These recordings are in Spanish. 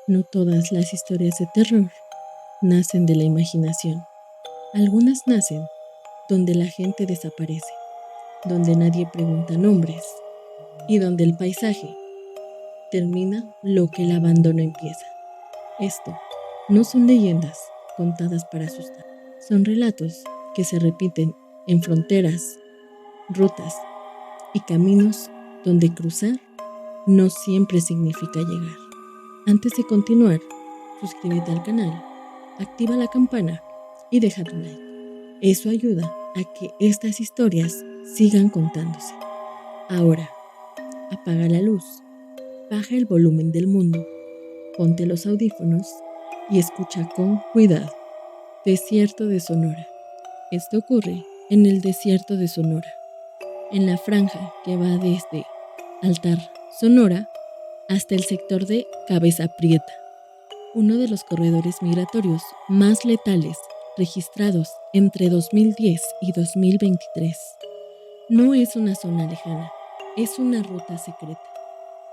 No todas las historias de terror nacen de la imaginación. Algunas nacen donde la gente desaparece, donde nadie pregunta nombres y donde el paisaje termina lo que el abandono empieza. Esto no son leyendas contadas para asustar, son relatos que se repiten en fronteras, rutas y caminos donde cruzar no siempre significa llegar. Antes de continuar, suscríbete al canal, activa la campana y deja tu like. Eso ayuda a que estas historias sigan contándose. Ahora, apaga la luz, baja el volumen del mundo, ponte los audífonos y escucha con cuidado. Desierto de Sonora. Esto ocurre en el desierto de Sonora, en la franja que va desde Altar, Sonora, hasta el sector de Cabeza Prieta, uno de los corredores migratorios más letales registrados entre 2010 y 2023. No es una zona lejana, es una ruta secreta.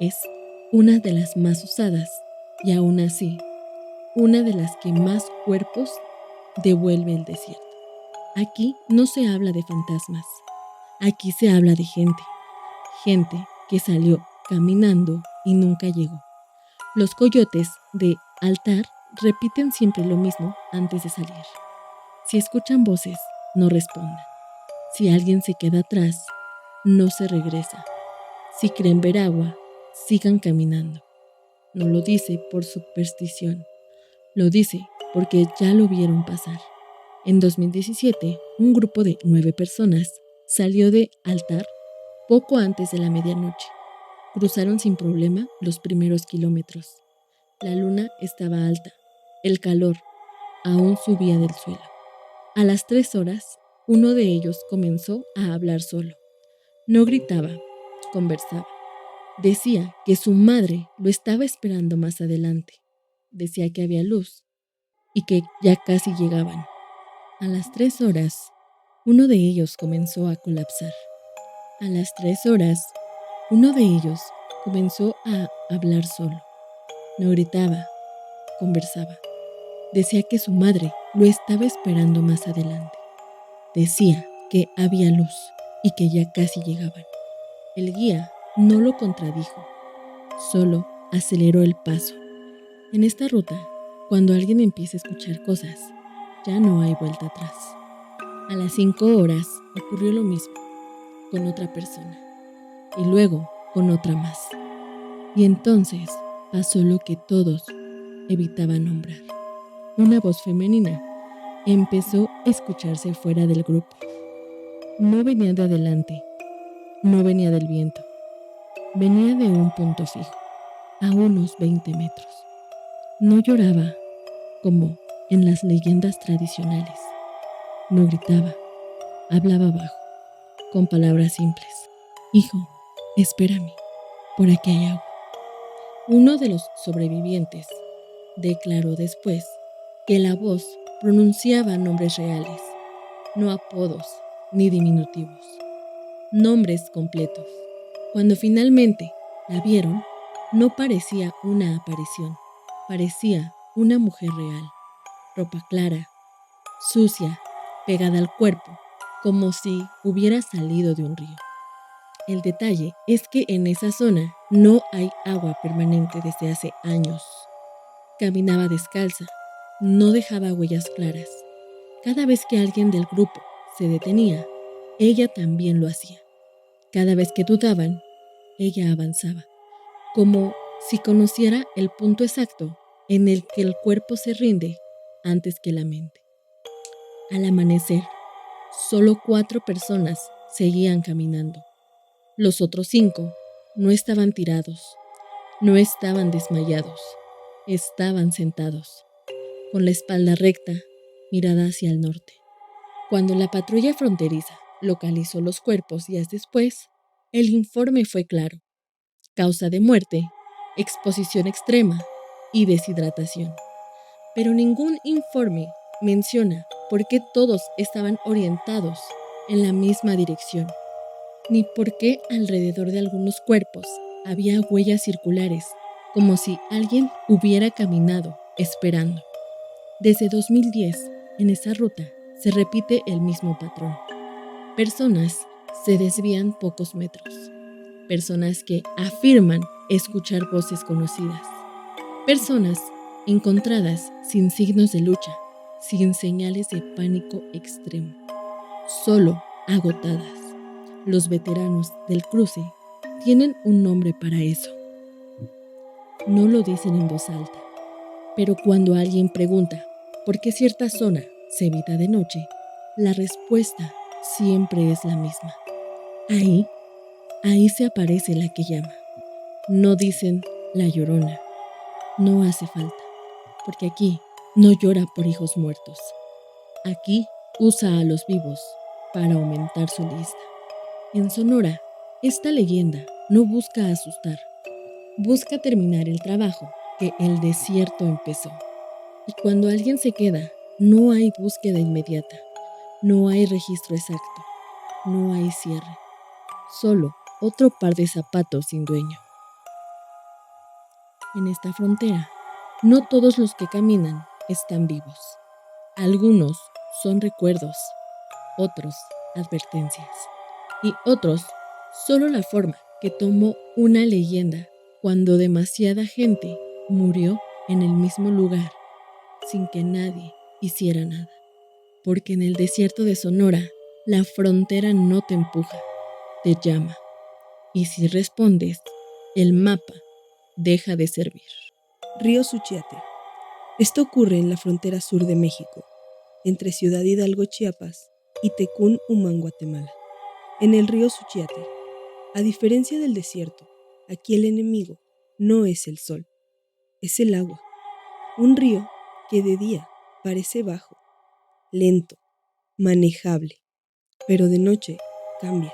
Es una de las más usadas y aún así, una de las que más cuerpos devuelve el desierto. Aquí no se habla de fantasmas, aquí se habla de gente que salió caminando y nunca llegó. Los coyotes de Altar repiten siempre lo mismo antes de salir. Si escuchan voces, no respondan. Si alguien se queda atrás, no se regresa. Si creen ver agua, sigan caminando. No lo dice por superstición, lo dice porque ya lo vieron pasar. En 2017, un grupo de 9 personas salió de Altar poco antes de la medianoche. Cruzaron sin problema los primeros kilómetros. La luna estaba alta, el calor aún subía del suelo. A las 3 horas, uno de ellos comenzó a hablar solo. No gritaba, conversaba. Decía que su madre lo estaba esperando más adelante. Decía que había luz y que ya casi llegaban. A las 3 horas, uno de ellos comenzó a colapsar. A las 3 horas, uno de ellos comenzó a hablar solo. No gritaba, conversaba. Decía que su madre lo estaba esperando más adelante. Decía que había luz y que ya casi llegaban. El guía no lo contradijo, solo aceleró el paso. En esta ruta, cuando alguien empieza a escuchar cosas, ya no hay vuelta atrás. A las 5 horas ocurrió lo mismo, con otra persona, y luego con otra más. Y entonces pasó lo que todos evitaban nombrar. Una voz femenina empezó a escucharse fuera del grupo. No venía de adelante, no venía del viento, venía de un punto fijo, a unos 20 metros. No lloraba como en las leyendas tradicionales. No gritaba, hablaba bajo, con palabras simples. Hijo, espérame, por aquí hay agua. Uno de los sobrevivientes declaró después que la voz pronunciaba nombres reales, no apodos ni diminutivos, nombres completos. Cuando finalmente la vieron, no parecía una aparición, parecía una mujer real, ropa clara, sucia, pegada al cuerpo, como si hubiera salido de un río. El detalle es que en esa zona no hay agua permanente desde hace años. Caminaba descalza, no dejaba huellas claras. Cada vez que alguien del grupo se detenía, ella también lo hacía. Cada vez que dudaban, ella avanzaba, como si conociera el punto exacto en el que el cuerpo se rinde antes que la mente. Al amanecer, solo 4 personas seguían caminando. Los otros 5 no estaban tirados, no estaban desmayados, estaban sentados, con la espalda recta, mirada hacia el norte. Cuando la patrulla fronteriza localizó los cuerpos días después, el informe fue claro. Causa de muerte, exposición extrema y deshidratación. Pero ningún informe menciona por qué todos estaban orientados en la misma dirección, ni por qué alrededor de algunos cuerpos había huellas circulares como si alguien hubiera caminado esperando. Desde 2010, en esa ruta se repite el mismo patrón. Personas se desvían pocos metros. Personas que afirman escuchar voces conocidas. Personas encontradas sin signos de lucha, sin señales de pánico extremo, solo agotadas. Los veteranos del cruce tienen un nombre para eso. No lo dicen en voz alta, pero cuando alguien pregunta por qué cierta zona se evita de noche, la respuesta siempre es la misma. Ahí se aparece la que llama. No dicen la llorona. No hace falta, porque aquí no llora por hijos muertos. Aquí usa a los vivos para aumentar su lista. En Sonora, esta leyenda no busca asustar, busca terminar el trabajo que el desierto empezó. Y cuando alguien se queda, no hay búsqueda inmediata, no hay registro exacto, no hay cierre, solo otro par de zapatos sin dueño. En esta frontera, no todos los que caminan están vivos. Algunos son recuerdos, otros advertencias y otros solo la forma que tomó una leyenda cuando demasiada gente murió en el mismo lugar sin que nadie hiciera nada. Porque en el desierto de Sonora, la frontera no te empuja, te llama. Y si respondes, el mapa deja de servir. Río Suchiate. Esto ocurre en la frontera sur de México, entre Ciudad Hidalgo, Chiapas, y Tecún, Umán, Guatemala. En el río Suchiate, a diferencia del desierto, aquí el enemigo no es el sol, es el agua. Un río que de día parece bajo, lento, manejable, pero de noche cambia.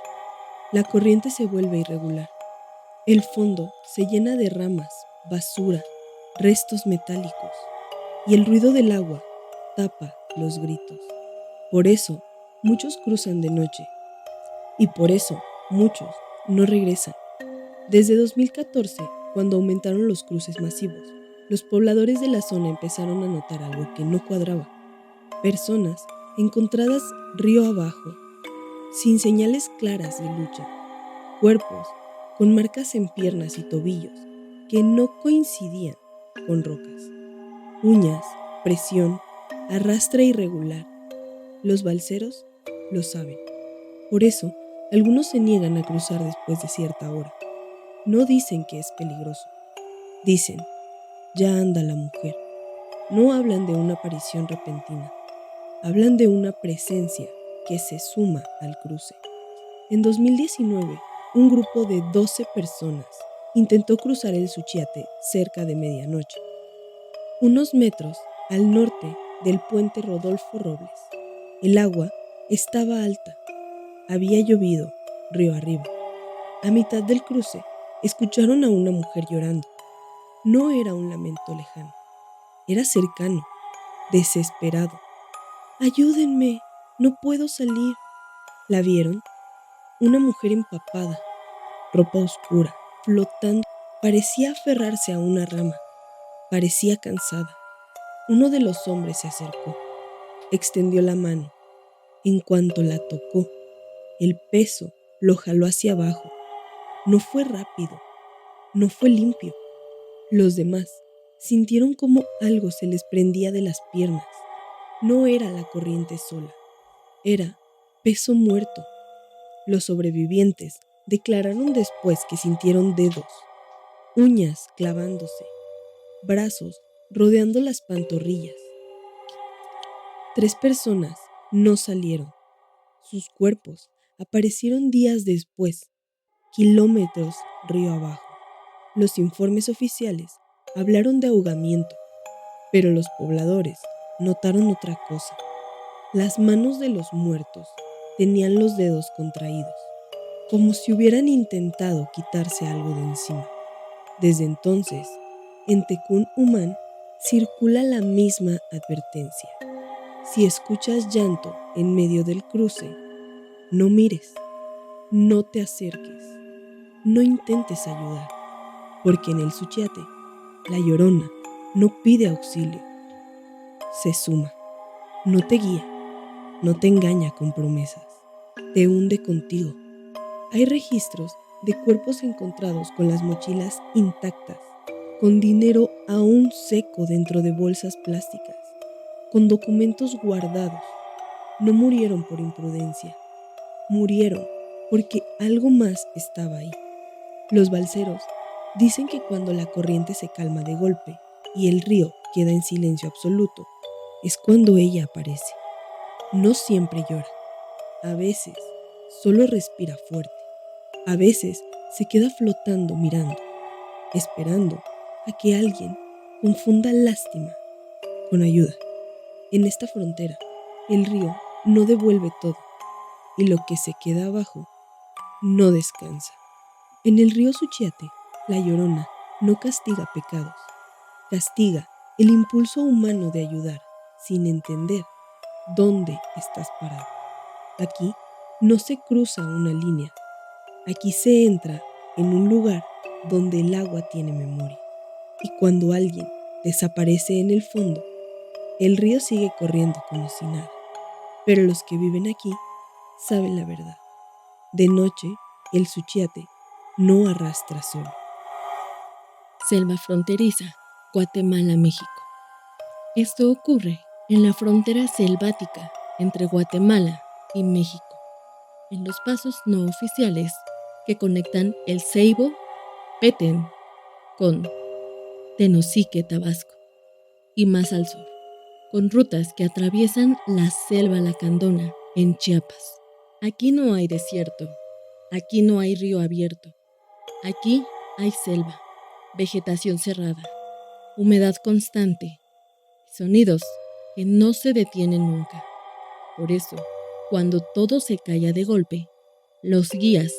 La corriente se vuelve irregular. El fondo se llena de ramas, basura, restos metálicos, y el ruido del agua tapa los gritos. Por eso, muchos cruzan de noche, y por eso, muchos no regresan. Desde 2014, cuando aumentaron los cruces masivos, los pobladores de la zona empezaron a notar algo que no cuadraba. Personas encontradas río abajo, sin señales claras de lucha. Cuerpos con marcas en piernas y tobillos que no coincidían con rocas. Uñas, presión, arrastre irregular. Los balseros lo saben. Por eso, algunos se niegan a cruzar después de cierta hora. No dicen que es peligroso. Dicen, ya anda la mujer. No hablan de una aparición repentina. Hablan de una presencia que se suma al cruce. En 2019, un grupo de 12 personas intentó cruzar el Suchiate cerca de medianoche, unos metros al norte del puente Rodolfo Robles. El agua estaba alta. Había llovido río arriba. A mitad del cruce, escucharon a una mujer llorando. No era un lamento lejano, era cercano, desesperado. ¡Ayúdenme! ¡No puedo salir! ¿La vieron? Una mujer empapada, ropa oscura, flotando. Parecía aferrarse a una rama. Parecía cansada. Uno de los hombres se acercó, extendió la mano. En cuanto la tocó, el peso lo jaló hacia abajo. No fue rápido, no fue limpio. Los demás sintieron como algo se les prendía de las piernas. No era la corriente sola, era peso muerto. Los sobrevivientes declararon después que sintieron dedos, uñas clavándose, brazos rodeando las pantorrillas. 3 personas no salieron. Sus cuerpos aparecieron días después, kilómetros río abajo. Los informes oficiales hablaron de ahogamiento, pero los pobladores notaron otra cosa. Las manos de los muertos tenían los dedos contraídos, como si hubieran intentado quitarse algo de encima. Desde entonces, en Tecún Umán circula la misma advertencia. Si escuchas llanto en medio del cruce, no mires, no te acerques, no intentes ayudar, porque en el Suchiate La Llorona no pide auxilio, se suma, no te guía, no te engaña con promesas, te hunde contigo. Hay registros de cuerpos encontrados con las mochilas intactas, con dinero aún seco dentro de bolsas plásticas, con documentos guardados. No murieron por imprudencia, murieron porque algo más estaba ahí. Los balseros dicen que cuando la corriente se calma de golpe y el río queda en silencio absoluto, es cuando ella aparece. No siempre llora, a veces solo respira fuerte, a veces se queda flotando mirando, esperando a que alguien confunda lástima con ayuda. En esta frontera, el río no devuelve todo y lo que se queda abajo no descansa. En el río Suchiate, la Llorona no castiga pecados, castiga el impulso humano de ayudar sin entender dónde estás parado. Aquí no se cruza una línea, aquí se entra en un lugar donde el agua tiene memoria. Y cuando alguien desaparece en el fondo, el río sigue corriendo como si nada. Pero los que viven aquí saben la verdad. De noche, el Suchiate no arrastra solo. Selva fronteriza, Guatemala, México. Esto ocurre en la frontera selvática entre Guatemala y México, en los pasos no oficiales que conectan el Ceibo, Petén, con Tenosique, Tabasco, y más al sur, con rutas que atraviesan la selva lacandona en Chiapas. Aquí no hay desierto, aquí no hay río abierto, aquí hay selva, vegetación cerrada, humedad constante, sonidos que no se detienen nunca. Por eso, cuando todo se calla de golpe, los guías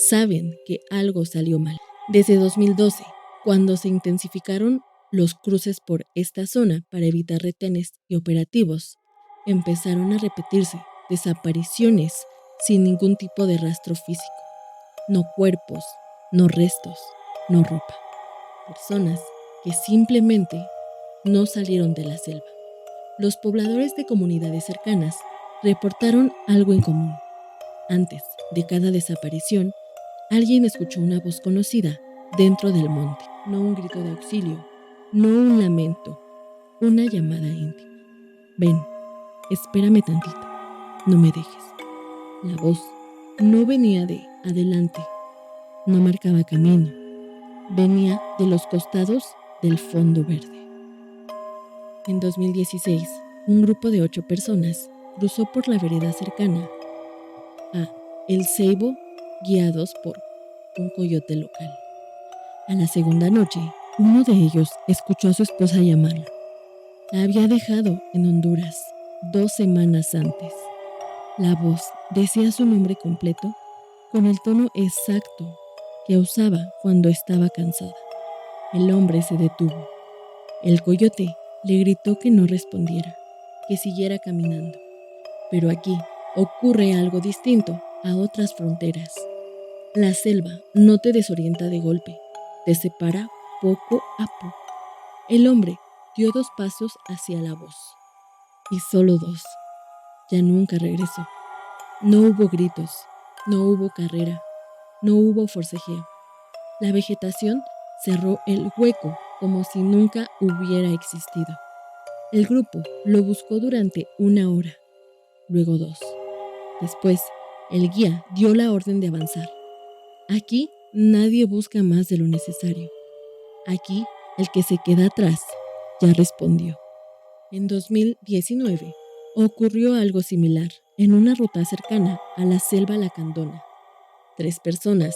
saben que algo salió mal. Desde 2012, cuando se intensificaron los cruces por esta zona para evitar retenes y operativos, empezaron a repetirse desapariciones sin ningún tipo de rastro físico. No cuerpos, no restos, no ropa. Personas que simplemente no salieron de la selva. Los pobladores de comunidades cercanas reportaron algo en común. Antes de cada desaparición, alguien escuchó una voz conocida dentro del monte. No un grito de auxilio, no un lamento, una llamada íntima. Ven, espérame tantito, no me dejes. La voz no venía de adelante, no marcaba camino, venía de los costados del fondo verde. En 2016, un grupo de 8 personas cruzó por la vereda cercana a El Ceibo, guiados por un coyote local. A la segunda noche, uno de ellos escuchó a su esposa llamarlo. La había dejado en Honduras 2 semanas antes. La voz decía su nombre completo con el tono exacto que usaba cuando estaba cansada. El hombre se detuvo. El coyote le gritó que no respondiera, que siguiera caminando. Pero aquí ocurre algo distinto a otras fronteras. La selva no te desorienta de golpe, te separa poco a poco. El hombre dio 2 pasos hacia la voz, y solo 2. Ya nunca regresó. No hubo gritos, no hubo carrera, no hubo forcejeo. La vegetación cerró el hueco como si nunca hubiera existido. El grupo lo buscó durante 1 hora, luego 2. Después, el guía dio la orden de avanzar. Aquí nadie busca más de lo necesario. Aquí el que se queda atrás ya respondió. En 2019 ocurrió algo similar en una ruta cercana a la selva lacandona. 3 personas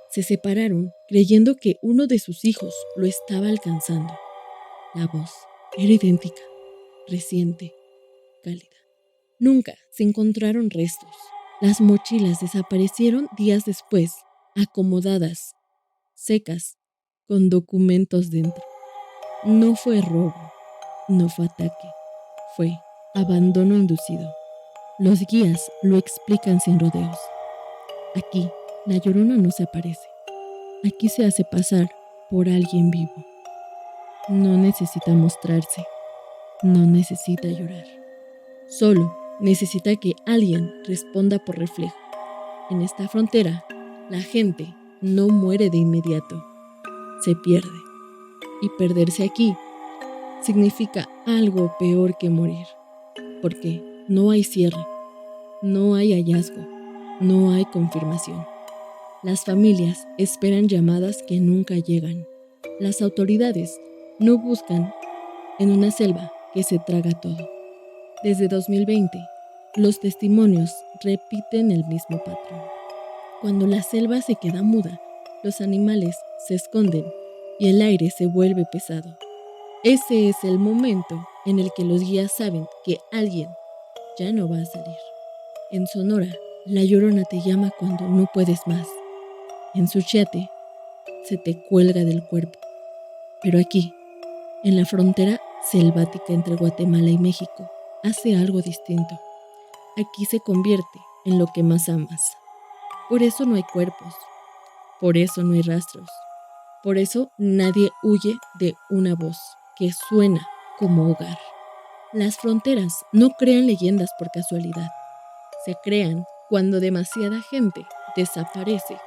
se separaron creyendo que uno de sus hijos lo estaba alcanzando. La voz era idéntica, reciente, cálida. Nunca se encontraron restos. Las mochilas desaparecieron días después, acomodadas, secas, con documentos dentro. No fue robo, no fue ataque, fue abandono inducido. Los guías lo explican sin rodeos. Aquí, la Llorona no se aparece. Aquí se hace pasar por alguien vivo. No necesita mostrarse, no necesita llorar. Solo necesita que alguien responda por reflejo. En esta frontera, la gente no muere de inmediato, se pierde. Y perderse aquí significa algo peor que morir, porque no hay cierre, no hay hallazgo, no hay confirmación. Las familias esperan llamadas que nunca llegan. Las autoridades no buscan en una selva que se traga todo. Desde 2020, los testimonios repiten el mismo patrón. Cuando la selva se queda muda, los animales se esconden y el aire se vuelve pesado. Ese es el momento en el que los guías saben que alguien ya no va a salir. En Sonora, la Llorona te llama cuando no puedes más. En Suchiate, se te cuelga del cuerpo. Pero aquí, en la frontera selvática entre Guatemala y México, hace algo distinto. Aquí se convierte en lo que más amas. Por eso no hay cuerpos, por eso no hay rastros, por eso nadie huye de una voz que suena como hogar. Las fronteras no crean leyendas por casualidad, se crean cuando demasiada gente desaparece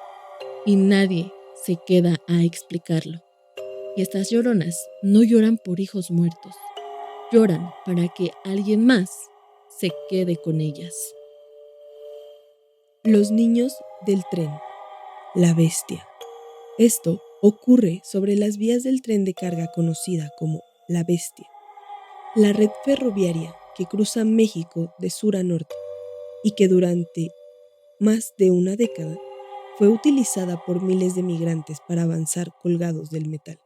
y nadie se queda a explicarlo. Y estas lloronas no lloran por hijos muertos, lloran para que alguien más se quede con ellas. Los niños del tren. La bestia. Esto ocurre sobre las vías del tren de carga conocida como La Bestia, la red ferroviaria que cruza México de sur a norte y que durante más de una década fue utilizada por miles de migrantes para avanzar colgados del metal.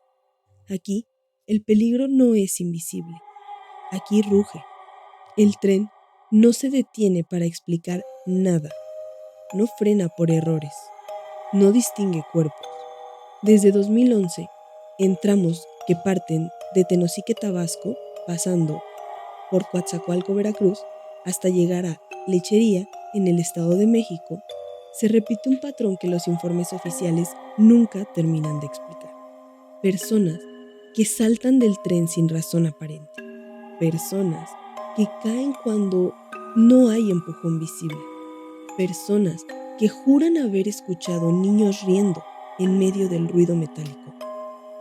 Aquí, el peligro no es invisible. Aquí ruge. El tren no se detiene para explicar nada. No frena por errores. No distingue cuerpos. Desde 2011, en tramos que parten de Tenosique, Tabasco, pasando por Coatzacoalcos, Veracruz, hasta llegar a Lechería, en el Estado de México, se repite un patrón que los informes oficiales nunca terminan de explicar. Personas que saltan del tren sin razón aparente. Personas que caen cuando no hay empujón visible. Personas que juran haber escuchado niños riendo en medio del ruido metálico.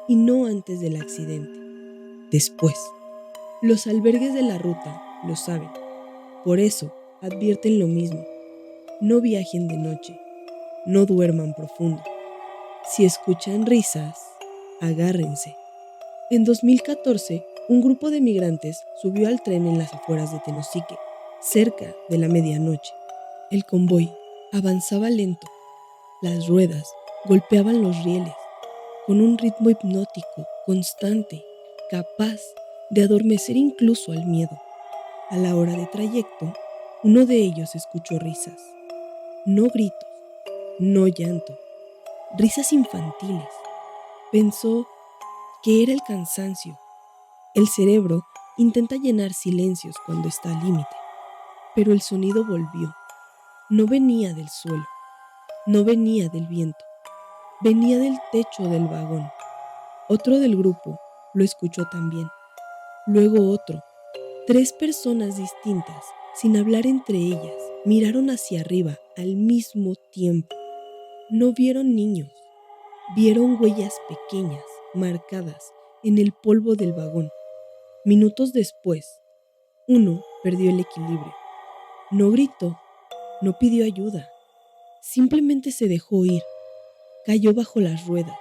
Y no antes del accidente. Después. Los albergues de la ruta lo saben. Por eso advierten lo mismo. No viajen de noche. No duerman profundo. Si escuchan risas, agárrense. En 2014, un grupo de migrantes subió al tren en las afueras de Tenosique, cerca de la medianoche. El convoy avanzaba lento. Las ruedas golpeaban los rieles, con un ritmo hipnótico, constante, capaz de adormecer incluso al miedo. A la hora de trayecto, uno de ellos escuchó risas. No gritos, no llanto, risas infantiles. Pensó que era el cansancio. El cerebro intenta llenar silencios cuando está al límite, pero el sonido volvió. No venía del suelo, no venía del viento, venía del techo del vagón. Otro del grupo lo escuchó también. Luego otro. 3 personas distintas, sin hablar entre ellas, miraron hacia arriba al mismo tiempo. No vieron niños, vieron huellas pequeñas, marcadas en el polvo del vagón. Minutos después, uno perdió el equilibrio. No gritó, no pidió ayuda, simplemente se dejó ir, cayó bajo las ruedas.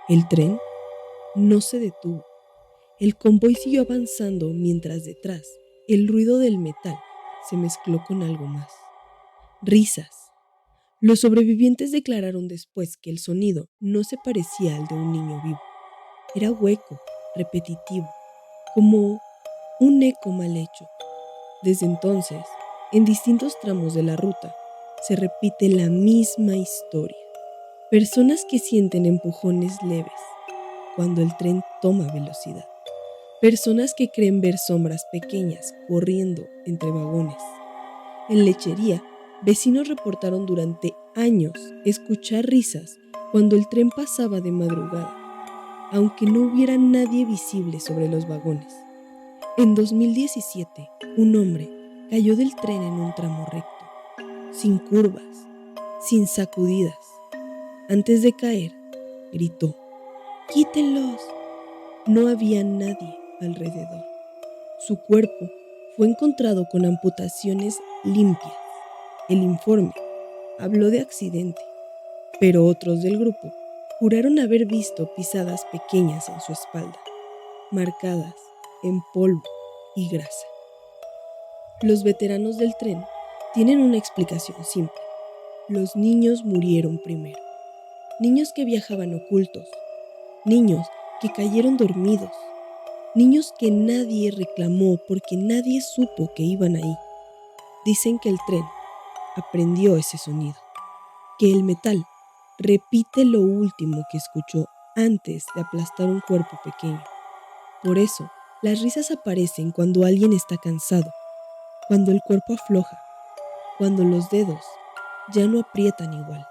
El tren no se detuvo. El convoy siguió avanzando mientras detrás el ruido del metal se mezcló con algo más. Risas. Los sobrevivientes declararon después que el sonido no se parecía al de un niño vivo. Era hueco, repetitivo, como un eco mal hecho. Desde entonces, en distintos tramos de la ruta, se repite la misma historia. Personas que sienten empujones leves cuando el tren toma velocidad. Personas que creen ver sombras pequeñas corriendo entre vagones. En Lechería, vecinos reportaron durante años escuchar risas cuando el tren pasaba de madrugada. aunque no hubiera nadie visible sobre los vagones. En 2017, un hombre cayó del tren en un tramo recto, sin curvas, sin sacudidas. Antes de caer, gritó: ¡quítenlos! No había nadie alrededor. Su cuerpo fue encontrado con amputaciones limpias. El informe habló de accidente, pero otros del grupo juraron haber visto pisadas pequeñas en su espalda, marcadas en polvo y grasa. Los veteranos del tren tienen una explicación simple. Los niños murieron primero. Niños que viajaban ocultos. Niños que cayeron dormidos. Niños que nadie reclamó porque nadie supo que iban ahí. Dicen que el tren aprendió ese sonido, que el metal repite lo último que escuchó antes de aplastar un cuerpo pequeño. Por eso, las risas aparecen cuando alguien está cansado, cuando el cuerpo afloja, cuando los dedos ya no aprietan igual.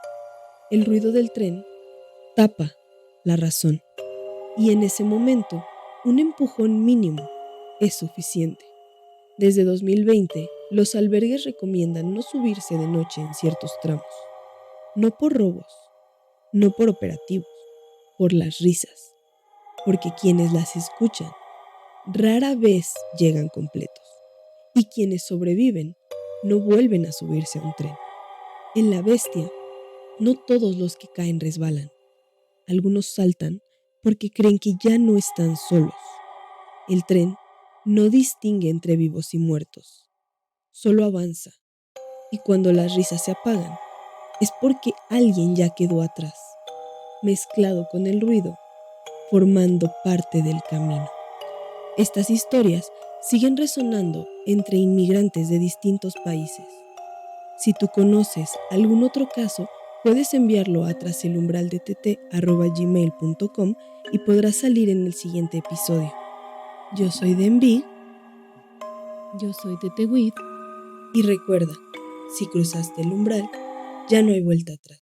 El ruido del tren tapa la razón, y en ese momento, un empujón mínimo es suficiente. Desde 2020, los albergues recomiendan no subirse de noche en ciertos tramos. No por robos, no por operativos, por las risas. Porque quienes las escuchan rara vez llegan completos. Y quienes sobreviven no vuelven a subirse a un tren. En La Bestia, no todos los que caen resbalan. Algunos saltan porque creen que ya no están solos. El tren no distingue entre vivos y muertos. Solo avanza. Y cuando las risas se apagan, es porque alguien ya quedó atrás, mezclado con el ruido, formando parte del camino. Estas historias siguen resonando entre inmigrantes de distintos países. Si tú conoces algún otro caso, puedes enviarlo a traselumbraldett@gmail.com y podrás salir en el siguiente episodio. Yo soy Denby. Yo soy Tetewit. Y recuerda, si cruzaste el umbral, ya no hay vuelta atrás.